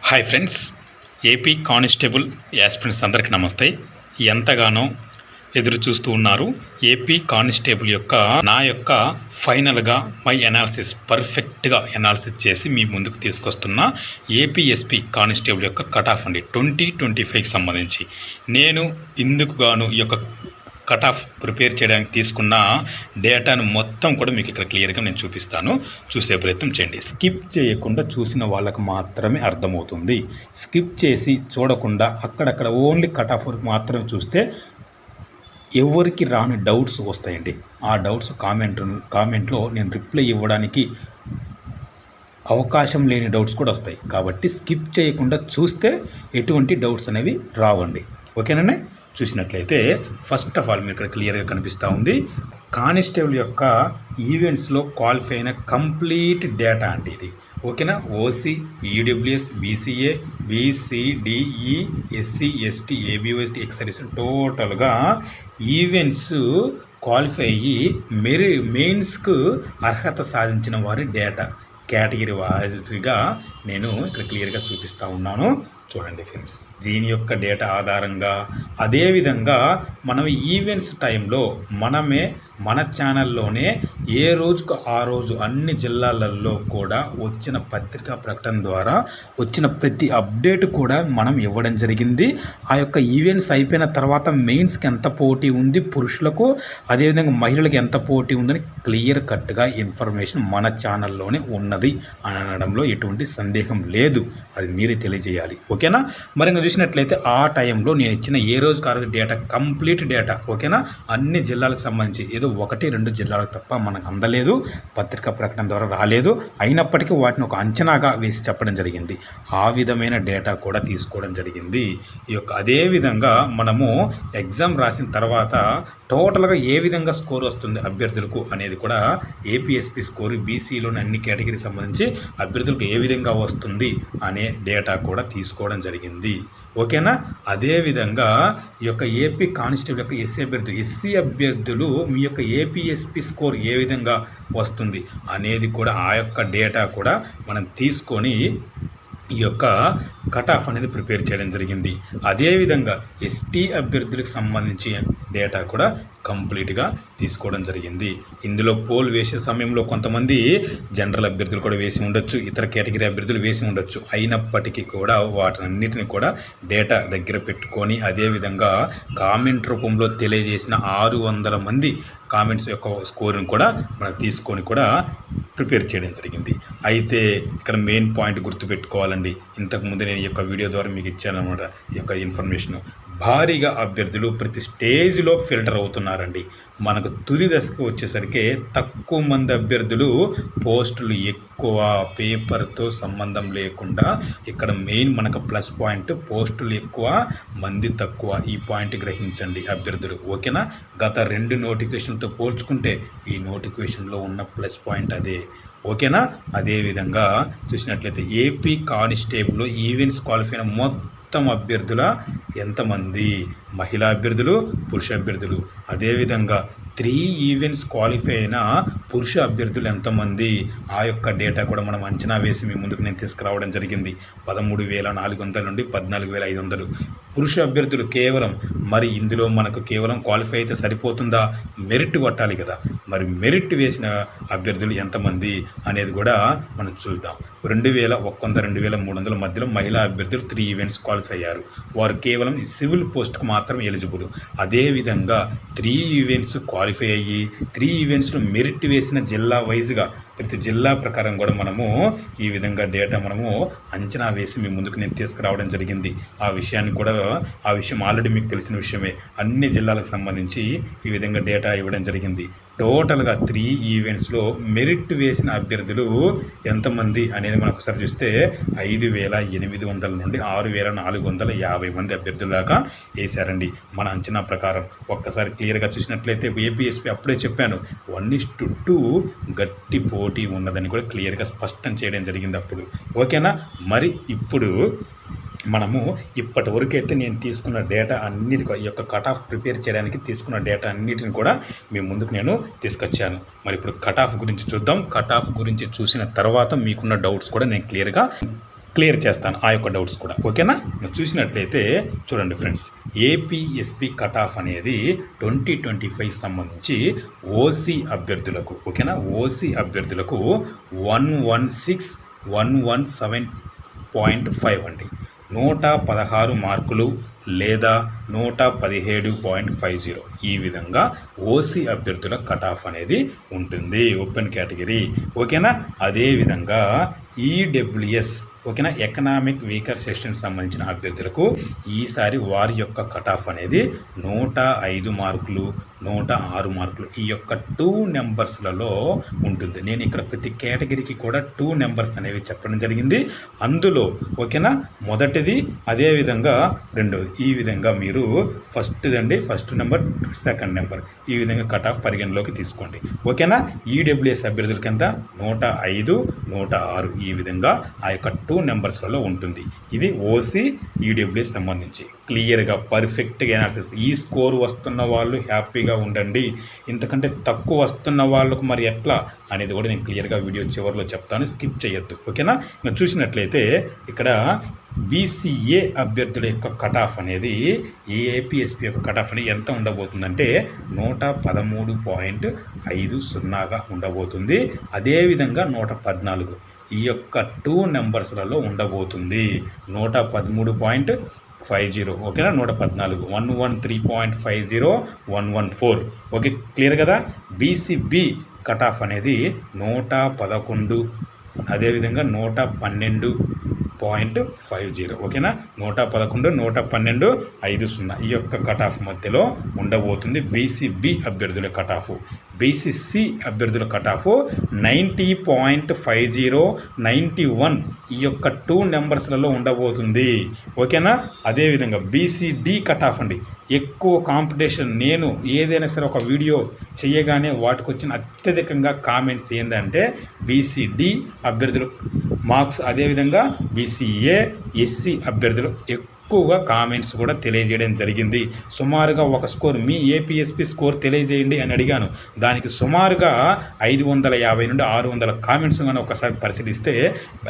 Hi friends, AP constable aspirants అందరికీ నమస్తే. ఎంతగానో ఎదురు చూస్తూ ఉన్నారు ఏపీ కానిస్టేబుల్ నా యొక్క ఫైనల్గా మై అనాలిసిస్ పర్ఫెక్ట్గా అనాలిసిస్ చేసి మీ ముందుకు తీసుకొస్తున్న ఏపీఎస్పీ కానిస్టేబుల్ యొక్క కట్ ఆఫ్ అండి 2025కి సంబంధించి నేను ఇందుకు గాను ఈ యొక్క కట్ ఆఫ్ ప్రిపేర్ చేయడానికి తీసుకున్న డేటాను మొత్తం కూడా మీకు ఇక్కడ క్లియర్గా నేను చూపిస్తాను. చూసే ప్రయత్నం చేయండి. స్కిప్ చేయకుండా చూసిన వాళ్ళకు మాత్రమే అర్థమవుతుంది. స్కిప్ చేసి చూడకుండా అక్కడక్కడ ఓన్లీ కట్ ఆఫ్ వరకు మాత్రమే చూస్తే ఎవరికి రాని డౌట్స్ వస్తాయండి. ఆ డౌట్స్ కామెంట్లో నేను రిప్లై ఇవ్వడానికి అవకాశం లేని డౌట్స్ కూడా వస్తాయి. కాబట్టి స్కిప్ చేయకుండా చూస్తే ఎటువంటి డౌట్స్ అనేవి రావండి. ఓకేనండి. చూసినట్లయితే ఫస్ట్ ఆఫ్ ఆల్ మీరు ఇక్కడ క్లియర్గా కనిపిస్తూ ఉంది కానిస్టేబుల్ యొక్క ఈవెంట్స్లో క్వాలిఫై అయిన కంప్లీట్ డేటా అండి ఇది. ఓకేనా. OC, EWS, BCA, BCDE, SC, ST, ABOST, ex service టోటల్గా ఈవెంట్స్ క్వాలిఫై అయ్యి మెయిన్స్కు అర్హత సాధించిన వారి డేటా కేటగిరీ వారీగా నేను ఇక్కడ క్లియర్గా చూపిస్తూ ఉన్నాను. చూడండి ఫ్రెండ్స్, దీని యొక్క డేటా ఆధారంగా అదేవిధంగా మనం ఈవెంట్స్ టైంలో మన ఛానల్లోనే ఏ రోజుకు ఆ రోజు అన్ని జిల్లాలలో కూడా వచ్చిన పత్రికా ప్రకటన ద్వారా వచ్చిన ప్రతి అప్డేట్ కూడా మనం ఇవ్వడం జరిగింది. ఆ యొక్క ఈవెంట్స్ అయిపోయిన తర్వాత మెయిన్స్కి ఎంత పోటీ ఉంది పురుషులకు, అదేవిధంగా మహిళలకు ఎంత పోటీ ఉందని క్లియర్ కట్గా ఇన్ఫర్మేషన్ మన ఛానల్లోనే ఉన్నది అనడంలో ఎటువంటి సందేహం లేదు. అది మీరే తెలియజేయాలి. ఓకేనా. మరి ఇంకా చూసినట్లయితే ఆ టైంలో నేను ఇచ్చిన ఏ రోజుకి ఆ రోజు డేటా కంప్లీట్ డేటా. ఓకేనా. అన్ని జిల్లాలకు సంబంధించి ఏదో 1-2 జిల్లాలకు తప్ప మనకు అందలేదు, పత్రికా ప్రకటన ద్వారా రాలేదు. అయినప్పటికీ వాటిని ఒక అంచనాగా వేసి చెప్పడం జరిగింది. ఆ విధమైన డేటా కూడా తీసుకోవడం జరిగింది. ఈ యొక్క అదేవిధంగా మనము ఎగ్జామ్ రాసిన తర్వాత టోటల్గా ఏ విధంగా స్కోర్ వస్తుంది అభ్యర్థులకు అనేది కూడా ఏపీఎస్పీ స్కోరు బీసీలోని అన్ని కేటగిరీకి సంబంధించి అభ్యర్థులకు ఏ విధంగా వస్తుంది అనే డేటా కూడా తీసుకోవడం జరిగింది. ఓకేనా. అదేవిధంగా ఈ యొక్క ఏపీ కానిస్టేబుల్ యొక్క ఎస్సీ అభ్యర్థులు మీ యొక్క ఏపీఎస్పీ స్కోర్ ఏ విధంగా వస్తుంది అనేది కూడా ఆ యొక్క డేటా కూడా మనం తీసుకొని ఈ యొక్క కట్ ఆఫ్ అనేది ప్రిపేర్ చేయడం జరిగింది. అదేవిధంగా ఎస్టీ అభ్యర్థులకు సంబంధించి డేటా కూడా కంప్లీట్గా తీసుకోవడం జరిగింది. ఇందులో పోల్ వేసే సమయంలో కొంతమంది జనరల్ అభ్యర్థులు కూడా వేసి ఉండొచ్చు, ఇతర కేటగిరీ అభ్యర్థులు వేసి ఉండొచ్చు. అయినప్పటికీ కూడా వాటన్నిటిని కూడా డేటా దగ్గర పెట్టుకొని అదేవిధంగా కామెంట్ రూపంలో తెలియజేసిన 600 మంది కామెంట్స్ యొక్క స్కోర్ని కూడా మనం తీసుకొని కూడా ప్రిపేర్ చేయడం జరిగింది. అయితే ఇక్కడ మెయిన్ పాయింట్ గుర్తుపెట్టుకోవాలండి. ఇంతకుముందు నేను ఈ యొక్క వీడియో ద్వారా మీకు ఇచ్చానమాట ఈ యొక్క ఇన్ఫర్మేషన్. భారీగా అభ్యర్థులు ప్రతి స్టేజ్లో ఫిల్టర్ అవుతున్నారండి. మనకు తుది దశకు వచ్చేసరికి తక్కువ మంది అభ్యర్థులు, పోస్టులు ఎక్కువ, పేపర్తో సంబంధం లేకుండా ఇక్కడ మెయిన్ మనకు ప్లస్ పాయింట్ పోస్టులు ఎక్కువ, మంది తక్కువ. ఈ పాయింట్ గ్రహించండి అభ్యర్థులు. ఓకేనా. గత 2 నోటిఫికేషన్లతో పోల్చుకుంటే ఈ నోటిఫికేషన్లో ఉన్న ప్లస్ పాయింట్ అదే. ఓకేనా. అదేవిధంగా చూసినట్లయితే ఏపీ కానిస్టేబుల్ ఈవెంట్స్ క్వాలిఫై అయిన మొత్తం అభ్యర్థుల ఎంతమంది, మహిళా అభ్యర్థులు, పురుష అభ్యర్థులు, అదేవిధంగా 3 ఈవెంట్స్ క్వాలిఫై అయిన పురుష అభ్యర్థులు ఎంతమంది, ఆ యొక్క డేటా కూడా మనం అంచనా వేసి మీ ముందుకు నేను తీసుకురావడం జరిగింది. 13,400 నుండి 14,500 పురుష అభ్యర్థులు కేవలం. మరి ఇందులో మనకు కేవలం క్వాలిఫై అయితే సరిపోతుందా, మెరిట్ కొట్టాలి కదా. మరి మెరిట్ వేసిన అభ్యర్థులు ఎంతమంది అనేది కూడా మనం చూద్దాం. 2,100, 2,300 మధ్యలో మహిళా అభ్యర్థులు 3 ఈవెంట్స్ క్వాలిఫై అయ్యారు. వారు కేవలం సివిల్ పోస్ట్కు మాత్రం ఎలిజిబుల్. అదేవిధంగా 3 ఈవెంట్స్ క్వాలిఫై అయ్యి 3 ఈవెంట్స్లో మెరిట్ వేసిన జిల్లా వైజ్గా ప్రతి జిల్లా ప్రకారం కూడా మనము ఈ విధంగా డేటా మనము అంచనా వేసి మీ ముందుకు నేను తీసుకురావడం జరిగింది. ఆ విషయం ఆల్రెడీ మీకు తెలిసిన విషయమే. అన్ని జిల్లాలకు సంబంధించి ఈ విధంగా డేటా ఇవ్వడం జరిగింది. టోటల్గా 3 ఈవెంట్స్లో మెరిట్ వేసిన అభ్యర్థులు ఎంతమంది అనేది మనం ఒకసారి చూస్తే 5,800 నుండి 6,450 మంది అభ్యర్థుల దాకా వేశారండి మన అంచనా ప్రకారం. ఒక్కసారి క్లియర్గా చూసినట్లయితే ఏపీఎస్పీ అప్పుడే చెప్పాను 1:2 గట్టి పోటీ ఉన్నదని కూడా క్లియర్గా స్పష్టం చేయడం జరిగింది అప్పుడు. ఓకేనా. మరి ఇప్పుడు మనము ఇప్పటి వరకైతే నేను తీసుకున్న డేటా అన్నిటి యొక్క కట్ ఆఫ్ ప్రిపేర్ చేయడానికి తీసుకున్న డేటా అన్నిటిని కూడా మీ ముందుకు నేను తీసుకొచ్చాను. మరి ఇప్పుడు కట్ ఆఫ్ గురించి చూద్దాం. కట్ ఆఫ్ గురించి చూసిన తర్వాత మీకున్న డౌట్స్ కూడా నేను క్లియర్గా క్లియర్ చేస్తాను ఆ యొక్క డౌట్స్ కూడా. ఓకేనా? చూసినట్లయితే చూడండి ఫ్రెండ్స్, ఏపీఎస్పి కట్ ఆఫ్ అనేది 2025 సంబంధించి ఓసీ అభ్యర్థులకు, ఓకేనా, ఓసీ అభ్యర్థులకు 116,117.5 అండి. 116 మార్కులు లేదా 117.50 ఈ విధంగా ఓసీ అభ్యర్థుల కట్ ఆఫ్ అనేది ఉంటుంది, ఓపెన్ కేటగిరీ. ఓకేనా? అదేవిధంగా ఈడబ్ల్యూఎస్, ఓకేనా, ఎకనామిక్ వీకర్ సెక్షన్ సంబంధించిన అభ్యర్థులకు ఈసారి వారి యొక్క కట్ ఆఫ్ అనేది 105 మార్కులు 106 మార్కులు ఈ యొక్క 2 నెంబర్స్లలో ఉంటుంది. నేను ఇక్కడ ప్రతి కేటగిరీకి కూడా 2 నెంబర్స్ అనేవి చెప్పడం జరిగింది. అందులో ఓకేనా మొదటిది, అదేవిధంగా రెండోది, ఈ విధంగా మీరు ఫస్ట్ నెంబర్, సెకండ్ నెంబర్ ఈ విధంగా కట్ ఆఫ్ పరిగణలోకి తీసుకోండి. ఓకేనా? ఈడబ్ల్యూఎస్ అభ్యర్థులకి ఎంత 105, 106 ఈ విధంగా ఆ యొక్క 2 నెంబర్స్లలో ఉంటుంది. ఇది ఓసీ ఈడబ్ల్యూఎస్ సంబంధించి క్లియర్గా పర్ఫెక్ట్గా అనాలిసిస్. ఈ స్కోర్ వస్తున్న వాళ్ళు హ్యాపీగా ఉండండి, ఇంతకంటే తక్కువ వస్తున్న వాళ్ళకు మరి ఎట్లా అనేది కూడా నేను క్లియర్గా వీడియో చివరిలో చెప్తాను, స్కిప్ చేయొద్దు. ఓకేనా? ఇంకా చూసినట్లయితే ఇక్కడ బీసీఏ అభ్యర్థుల యొక్క కట్ ఆఫ్ అనేది, ఏపీఎస్పీ యొక్క కట్ ఆఫ్ అనేది ఎంత ఉండబోతుందంటే 113.50గా ఉండబోతుంది. అదేవిధంగా 114 ఈ యొక్క 2 నెంబర్స్లలో ఉండబోతుంది. 113.50, ఓకేనా, 114, 113.50, 114. ఓకే, క్లియర్ కదా? బీసీబీ కట్ ఆఫ్ అనేది 111, అదేవిధంగా 112.50, ఓకేనా, 111, 112.50 ఈ యొక్క కట్ ఆఫ్ మధ్యలో ఉండబోతుంది బీసీబీ అభ్యర్థుల కట్ ఆఫ్. బీసీసీ అభ్యర్థుల కట్ ఆఫ్ 90.50, 91 ఈ యొక్క 2 నెంబర్స్లలో ఉండబోతుంది. ఓకేనా? అదేవిధంగా బీసీడీ కట్ ఆఫ్ అండి, ఎక్కువ కాంపిటీషన్. నేను ఏదైనా సరే ఒక వీడియో చేయగానే వాటికి వచ్చిన అత్యధికంగా కామెంట్స్ ఏంటంటే బీసీడీ అభ్యర్థులు మార్క్స్, అదేవిధంగా బీసీఏ ఎస్సీ అభ్యర్థులు ఎక్కువగా కామెంట్స్ కూడా తెలియజేయడం జరిగింది. సుమారుగా ఒక స్కోర్, మీ ఏపీఎస్పీ స్కోర్ తెలియజేయండి అని అడిగాను. దానికి సుమారుగా 550 నుండి 600 కామెంట్స్ కానీ ఒకసారి పరిశీలిస్తే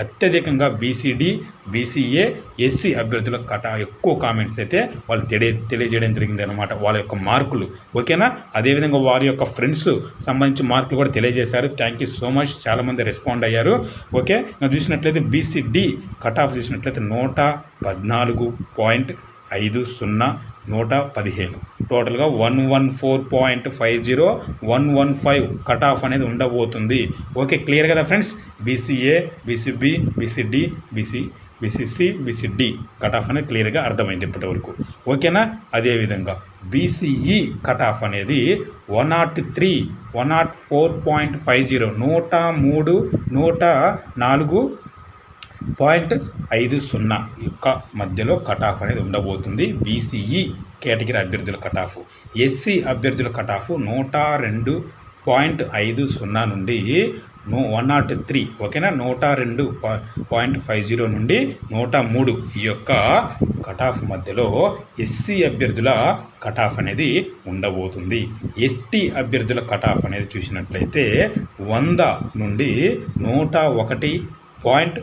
అత్యధికంగా బీసీడీ, బీసీఏ, ఎస్సీ అభ్యర్థుల ఎక్కువ కామెంట్స్ అయితే వాళ్ళు తెలియజేయడం జరిగింది అన్నమాట, వాళ్ళ యొక్క మార్కులు. ఓకేనా? అదేవిధంగా వారి యొక్క ఫ్రెండ్స్ సంబంధించి మార్కులు కూడా తెలియజేశారు. థ్యాంక్ యూ సో మచ్, చాలామంది రెస్పాండ్ అయ్యారు. ఓకే, చూసినట్లయితే బీసీడీ కట్ ఆఫ్ చూసినట్లయితే 114.50, 115, టోటల్గా 114.50, 115 కట్ ఆఫ్ అనేది ఉండబోతుంది. ఓకే, క్లియర్ కదా friends? BCA, BCB, BCD, BCC, BCD cut off అనేది క్లియర్గా అర్థమైంది ఇప్పటి వరకు. ఓకేనా? అదేవిధంగా బీసీఈ కట్ ఆఫ్ అనేది 103, 104.50, 103, 104.50 యొక్క మధ్యలో కట్ ఆఫ్ అనేది ఉండబోతుంది బీసీఈ కేటగిరీ అభ్యర్థుల కట్ ఆఫ్. ఎస్సీ అభ్యర్థుల కట్ ఆఫ్ 102.50 నుండి 103, ఓకేనా, 102.50 నుండి 103 ఈ యొక్క కట్ ఆఫ్ మధ్యలో ఎస్సీ అభ్యర్థుల కట్ ఆఫ్ అనేది ఉండబోతుంది. ఎస్టీ అభ్యర్థుల కట్ ఆఫ్ అనేది చూసినట్లయితే 100 నుండి 101.50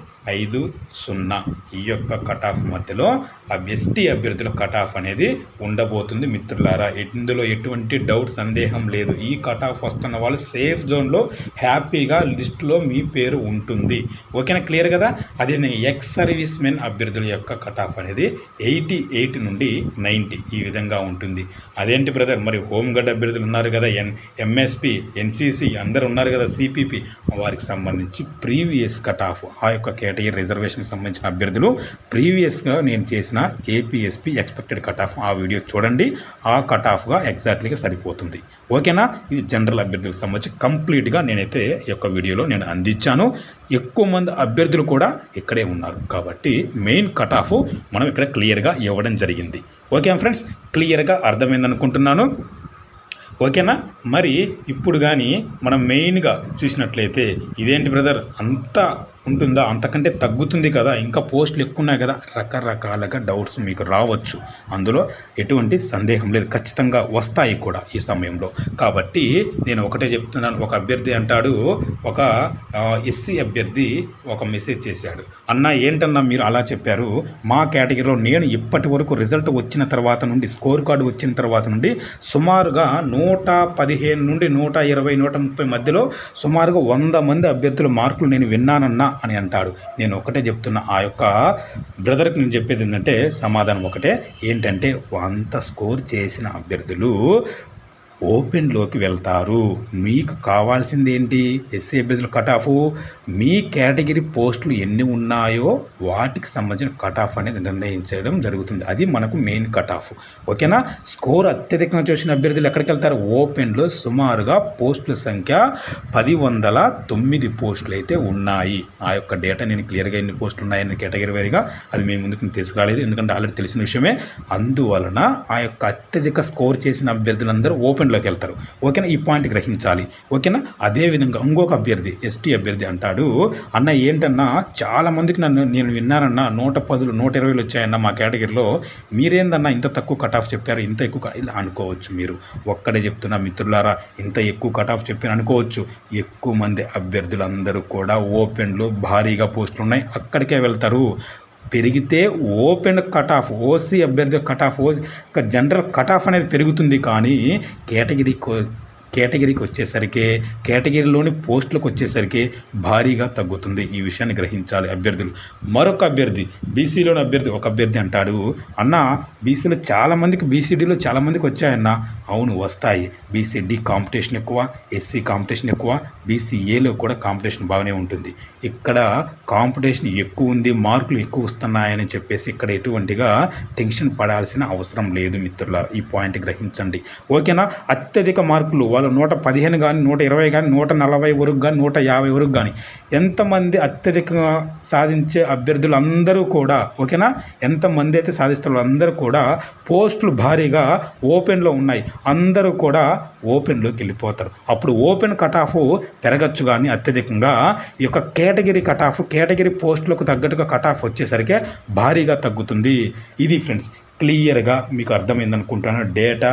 ఈ యొక్క కట్ ఆఫ్ మధ్యలో ఆ ఎస్టీ అభ్యర్థుల కట్ ఆఫ్ అనేది ఉండబోతుంది. మిత్రులారా, ఇందులో ఎటువంటి డౌట్, సందేహం లేదు. ఈ కట్ ఆఫ్ వస్తున్న వాళ్ళు సేఫ్ జోన్లో హ్యాపీగా లిస్టులో మీ పేరు ఉంటుంది. ఓకేనా? క్లియర్ కదా? అదే ఎక్స్ సర్వీస్ మెన్ అభ్యర్థుల యొక్క కట్ ఆఫ్ అనేది 88 నుండి 90 ఈ విధంగా ఉంటుంది. అదేంటి బ్రదర్, మరి హోంగార్డ్ అభ్యర్థులు ఉన్నారు కదా, ఎంఎస్పి, ఎన్సిసి అందరు ఉన్నారు కదా, సిపిపి, వారికి సంబంధించి ప్రీవియస్ కట్ ఆఫ్ ఆ యొక్క కేటగిరీ రిజర్వేషన్కి సంబంధించిన అభ్యర్థులు ప్రీవియస్గా నేను చేసిన ఏపీఎస్పీ ఎక్స్పెక్టెడ్ కట్ ఆఫ్ ఆ వీడియో చూడండి. ఆ కట్ ఆఫ్గా ఎగ్జాక్ట్లీగా సరిపోతుంది. ఓకేనా? ఇది జనరల్ అభ్యర్థులకు సంబంధించి కంప్లీట్గా నేనైతే ఈ యొక్క వీడియోలో నేను అందించాను. ఎక్కువ మంది అభ్యర్థులు కూడా ఇక్కడే ఉన్నారు కాబట్టి మెయిన్ కట్ ఆఫ్ మనం ఇక్కడ క్లియర్గా ఇవ్వడం జరిగింది. ఓకే ఫ్రెండ్స్, క్లియర్గా అర్థమైందనుకుంటున్నాను. ఓకేనా? మరి ఇప్పుడు కానీ మనం మెయిన్గా చూసినట్లయితే ఇదేంటి బ్రదర్ అంతా ఉంటుందా, అంతకంటే తగ్గుతుంది కదా, ఇంకా పోస్టులు ఎక్కువ ఉన్నాయి కదా, రకరకాలుగా డౌట్స్ మీకు రావచ్చు. అందులో ఎటువంటి సందేహం లేదు, ఖచ్చితంగా వస్తాయి కూడా ఈ సమయంలో. కాబట్టి నేను ఒకటే చెప్తున్నాను. ఒక అభ్యర్థి అంటాడు, ఒక ఎస్సీ అభ్యర్థి ఒక మెసేజ్ చేశాడు, అన్న ఏంటన్నా మీరు అలా చెప్పారు, మా కేటగిరీలో నేను ఇప్పటి వరకు రిజల్ట్ వచ్చిన తర్వాత నుండి, స్కోర్ కార్డు వచ్చిన తర్వాత నుండి సుమారుగా 115 నుండి 120, 130 మధ్యలో సుమారుగా 100 మంది అభ్యర్థుల మార్కులు నేను విన్నానన్నా అని అంటాడు. నేను ఒకటే చెప్తున్నా, ఆ యొక్క బ్రదర్కి నేను చెప్పేది ఏంటంటే సమాధానం ఒకటే, ఏంటంటే అంత స్కోర్ చేసిన అభ్యర్థులు ఓపెన్లోకి వెళ్తారు. మీకు కావాల్సింది ఏంటి, ఎస్సీ అభ్యర్థుల కట్ ఆఫ్, మీ కేటగిరీ పోస్టులు ఎన్ని ఉన్నాయో వాటికి సంబంధించిన కట్ ఆఫ్ అనేది నిర్ణయించడం జరుగుతుంది. అది మనకు మెయిన్ కట్ ఆఫ్. ఓకేనా. స్కోర్ అత్యధికంగా చూసిన అభ్యర్థులు ఎక్కడికి వెళ్తారు, ఓపెన్లో సుమారుగా పోస్టుల సంఖ్య 1009 పోస్టులు అయితే ఉన్నాయి. ఆ యొక్క డేటా నేను క్లియర్గా ఎన్ని పోస్టులు ఉన్నాయని కేటగిరీ వారీగా అది మేము ముందుకు తీసుకురాలేదు, ఎందుకంటే ఆల్రెడీ తెలిసిన విషయమే. అందువలన ఆ యొక్క అత్యధిక స్కోర్ చేసిన అభ్యర్థులందరూ ఓపెన్లోకి వెళ్తారు. ఓకేనా, ఈ పాయింట్ గ్రహించాలి. ఓకేనా. అదేవిధంగా ఇంకొక అభ్యర్థి, ఎస్టీ అభ్యర్థి అంటాడు, అన్న ఏంటన్నా చాలా మందికి నేను విన్నానన్నా 110, 120 వచ్చాయన్న మా కేటగిరీలో, మీరేందన్నా ఇంత తక్కువ కట్ ఆఫ్ చెప్పారు, ఇంత ఎక్కువ ఇలా అనుకోవచ్చు. మీరు ఒక్కడే చెప్తున్నా మిత్రులారా, ఇంత ఎక్కువ కట్ ఆఫ్ చెప్పారు అనుకోవచ్చు. ఎక్కువ మంది అభ్యర్థులందరూ కూడా ఓపెన్లో భారీగా పోస్టులు ఉన్నాయి, అక్కడికే వెళ్తారు. పెరిగితే ఓపెన్ కట్ ఆఫ్, ఓసీ అభ్యర్థి cut off, general cut off అనేది పెరుగుతుంది, కానీ కేటగిరీకి వచ్చేసరికి, కేటగిరీలోని పోస్టులకు వచ్చేసరికి భారీగా తగ్గుతుంది. ఈ విషయాన్ని గ్రహించాలి అభ్యర్థులు. మరొక అభ్యర్థి, బీసీలోని అభ్యర్థి, ఒక అభ్యర్థి అంటాడు, అన్న బీసీలో చాలామందికి, బీసీడీలో చాలామందికి వచ్చాయన్న. అవును వస్తాయి, బీసీడీ కాంపిటీషన్ ఎక్కువ, ఎస్సీ కాంపిటీషన్ ఎక్కువ, బీసీఏలో కూడా కాంపిటీషన్ బాగానే ఉంటుంది. ఇక్కడ కాంపిటీషన్ ఎక్కువ ఉంది, మార్కులు ఎక్కువ వస్తున్నాయని చెప్పేసి ఇక్కడ ఎటువంటిగా టెన్షన్ పడాల్సిన అవసరం లేదు మిత్రులారా. ఈ పాయింట్ గ్రహించండి. ఓకేనా. అత్యధిక మార్కులు వాళ్ళు 115 కానీ, 120 కానీ, 140 వరకు కానీ, 150 వరకు కానీ, ఎంతమంది అత్యధికంగా సాధించే అభ్యర్థులు అందరూ కూడా, ఓకేనా, ఎంతమంది అయితే సాధిస్తారో అందరూ కూడా పోస్టులు భారీగా ఓపెన్లో ఉన్నాయి, అందరూ కూడా ఓపెన్లోకి వెళ్ళిపోతారు. అప్పుడు ఓపెన్ కట్ ఆఫ్ పెరగచ్చు, కానీ అత్యధికంగా ఈ యొక్క కేటగిరీ కట్ ఆఫ్, కేటగిరీ పోస్టులకు తగ్గట్టుగా కట్ ఆఫ్ వచ్చేసరికి భారీగా తగ్గుతుంది. ఇది ఫ్రెండ్స్ క్లియర్గా మీకు అర్థమైందనుకుంటున్నాను. డేటా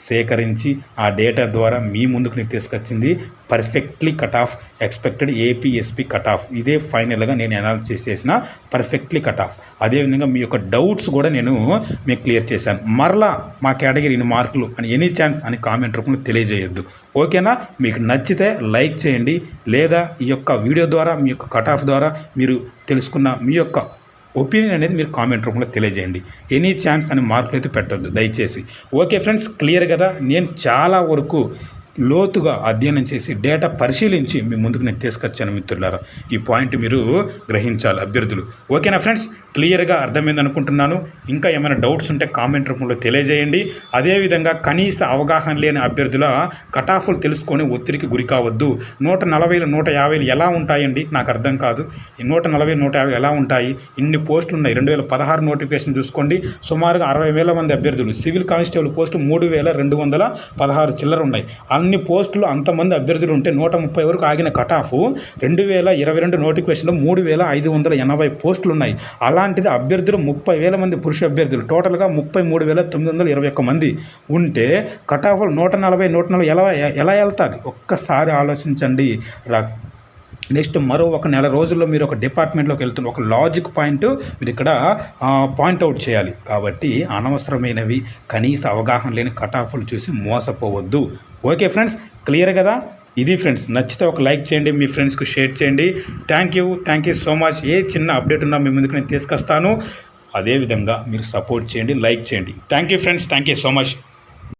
సేకరించి ఆ డేటా ద్వారా మీ ముందుకు నేను తీసుకొచ్చింది perfectly cut off, expected APSP cut off. ఇదే ఫైనల్గా నేను అనాలిసిస్ చేసిన పర్ఫెక్ట్లీ కట్ ఆఫ్. అదేవిధంగా మీ యొక్క డౌట్స్ కూడా నేను మీకు క్లియర్ చేశాను. మరలా మా కేటగిరీ ఇన్ని మార్కులు అని ఎనీ ఛాన్స్ అని కామెంట్ రూపంలో తెలియజేయొద్దు. ఓకేనా. మీకు నచ్చితే లైక్ చేయండి, లేదా ఈ యొక్క వీడియో ద్వారా, మీ యొక్క కట్ ఆఫ్ ద్వారా మీరు తెలుసుకున్న మీ యొక్క ఒపీనియన్ అనేది మీరు కామెంట్ రూపంలో తెలియజేయండి. ఎనీ ఛాన్స్ అని మార్కులు అయితే పెట్టొద్దు దయచేసి. ఓకే ఫ్రెండ్స్, క్లియర్ కదా. నేను చాలా వరకు లోతుగా అధ్యయనం చేసి డేటా పరిశీలించి మీ ముందుకు నేను తీసుకొచ్చాను మిత్రులారా. ఈ పాయింట్ మీరు గ్రహించాలి అభ్యర్థులు. ఓకేనా ఫ్రెండ్స్, క్లియర్గా అర్థమైంది అనుకుంటున్నాను. ఇంకా ఏమైనా డౌట్స్ ఉంటే కామెంట్ రూపంలో తెలియజేయండి. అదేవిధంగా కనీస అవగాహన లేని అభ్యర్థుల కటాఫ్లు తెలుసుకొని ఒత్తిడికి గురి కావద్దు. 140, 150 ఎలా ఉంటాయండి, నాకు అర్థం కాదు. 140, 150 ఎలా ఉంటాయి? ఇన్ని పోస్టులు ఉన్నాయి. 2016 నోటిఫికేషన్ చూసుకోండి, సుమారుగా 60,000 మంది అభ్యర్థులు. సివిల్ కానిస్టేబుల్ పోస్టులు 3,216 చిల్లర ఉన్నాయి. అన్ని పోస్టులు అంతమంది అభ్యర్థులు ఉంటే 130 వరకు ఆగిన కట్ ఆఫ్ 2022 నోటిఫికేషన్లో 3,580 పోస్టులు ఉన్నాయి. అలాంటిది అభ్యర్థులు 30,000 మంది పురుష అభ్యర్థులు, టోటల్గా 33,921 మంది ఉంటే కట్ ఆఫ్ 140, 140 ఎలా వెళ్తుంది? ఒక్కసారి ఆలోచించండి. నెక్స్ట్ మరో ఒక నెల రోజుల్లో మీరు ఒక డిపార్ట్మెంట్లోకి వెళ్తున్న ఒక లాజిక్ పాయింట్ మీరు ఇక్కడ పాయింట్అవుట్ చేయాలి. కాబట్టి అనవసరమైనవి, కనీస అవగాహన లేని కట్ ఆఫ్లు చూసి మోసపోవద్దు. ఓకే ఫ్రెండ్స్, క్లియర్ కదా. ఇది ఫ్రెండ్స్, నచ్చితే ఒక లైక్ చేయండి, మీ ఫ్రెండ్స్కి షేర్ చేయండి. Thank you so much. ఏ చిన్న అప్డేట్ ఉన్నా మీ ముందుకు నేను తీసుకొస్తాను. అదేవిధంగా మీరు సపోర్ట్ చేయండి, లైక్ చేయండి. Thank you friends, thank you so much.